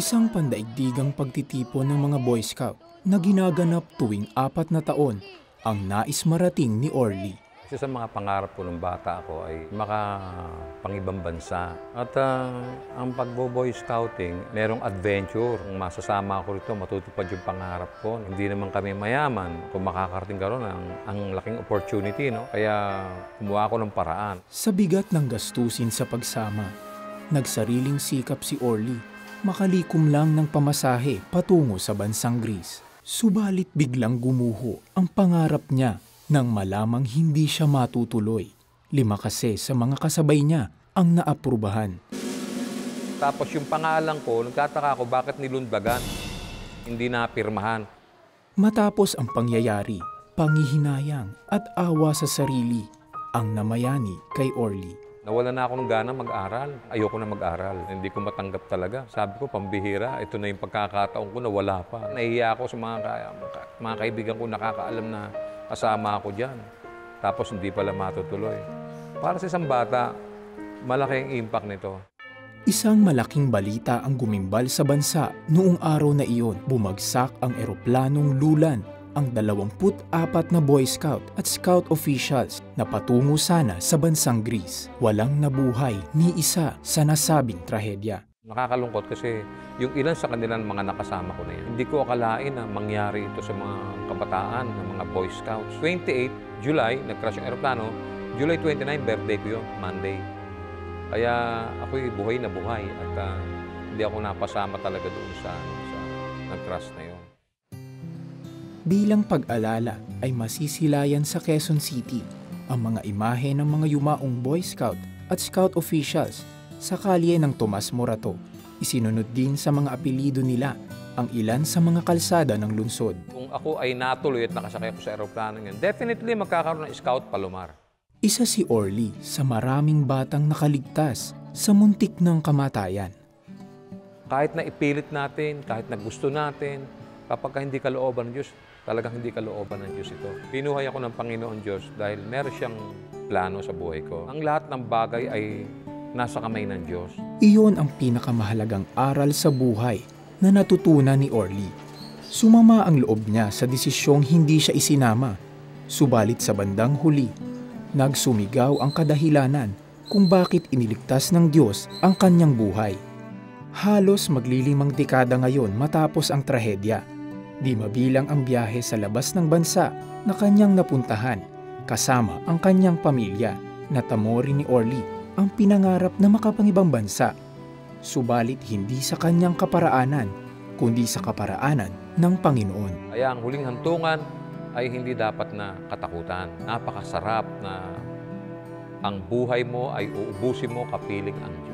Isang pandaigdigang pagtitipon ng mga Boy Scout na ginaganap tuwing 4 na taon ang nais marating ni Orly. Isa sa mga pangarap ko nung bata ako ay makapangibang bansa. At ang pagbo-Boy Scouting, merong adventure. Kung masasama ako rito, matutupad yung pangarap ko. Hindi naman kami mayaman. Kung makakarating ka ron, ang laking opportunity, no? Kaya kumuha ko ng paraan. Sa bigat ng gastusin sa pagsama, nagsariling sikap si Orly. Makalikom lang ng pamasahe patungo sa bansang Greece. Subalit biglang gumuho ang pangarap niya nang malamang hindi siya matutuloy. 5 kasi sa mga kasabay niya ang naaprubahan. Tapos yung pangalan ko, nagtataka ako bakit nilundagan, hindi napirmahan. Matapos ang pangyayari, pangihinayang at awa sa sarili ang namayani kay Orly. Nawala na ako ng gana mag-aral. Ayoko na mag-aral. Hindi ko matanggap talaga. Sabi ko, pambihira. Ito na yung pagkakataon ko na wala pa. Nahihiya ako sa mga kaibigan ko nakakaalam na kasama ako dyan. Tapos hindi pala matutuloy. Para sa isang bata, malaki ang impact nito. Isang malaking balita ang gumimbal sa bansa noong araw na iyon. Bumagsak ang eroplanong lulan ang 24 na Boy Scout at Scout officials na patungo sana sa bansang Greece. Walang nabuhay ni isa sa nasabing trahedya. Nakakalungkot kasi yung ilan sa kanilang mga nakasama ko na yan, hindi ko akalain na mangyari ito sa mga kabataan ng mga Boy Scouts. 28 July, nag-crash yung aeroplano. July 29, birthday ko yun, Monday. Kaya ako'y buhay na buhay at hindi ako napasama talaga doon sa nag-crash na yun. Bilang pag-alala ay masisilayan sa Quezon City ang mga imahe ng mga yumaong Boy Scout at Scout officials sa kalye ng Tomas Morato. Isinunod din sa mga apelido nila ang ilan sa mga kalsada ng lungsod. Kung ako ay natuloy at nakasakay ako sa aeroplano ngayon, definitely magkakaroon ng Scout Palomar. Isa si Orly sa maraming batang nakaligtas sa muntik ng kamatayan. Kahit na ipilit natin, kahit na gusto natin, kapag hindi kalooban ng Diyos, talagang hindi kalooban ng Diyos ito. Pinuhay ako ng Panginoon Diyos dahil meron siyang plano sa buhay ko. Ang lahat ng bagay ay nasa kamay ng Diyos. Iyon ang pinakamahalagang aral sa buhay na natutunan ni Orly. Sumama ang loob niya sa desisyong hindi siya isinama. Subalit sa bandang huli, nagsumigaw ang kadahilanan kung bakit iniligtas ng Diyos ang kanyang buhay. Halos maglilimang dekada ngayon matapos ang trahedya. Di mabilang ang biyahe sa labas ng bansa na kanyang napuntahan kasama ang kanyang pamilya. Natamo rin ni Orly ang pinangarap na makapangibang bansa. Subalit hindi sa kanyang kaparaanan, kundi sa kaparaanan ng Panginoon. Kaya ang huling hantungan ay hindi dapat na katakutan. Napakasarap na ang buhay mo ay uubusin mo kapiling ang Diyos.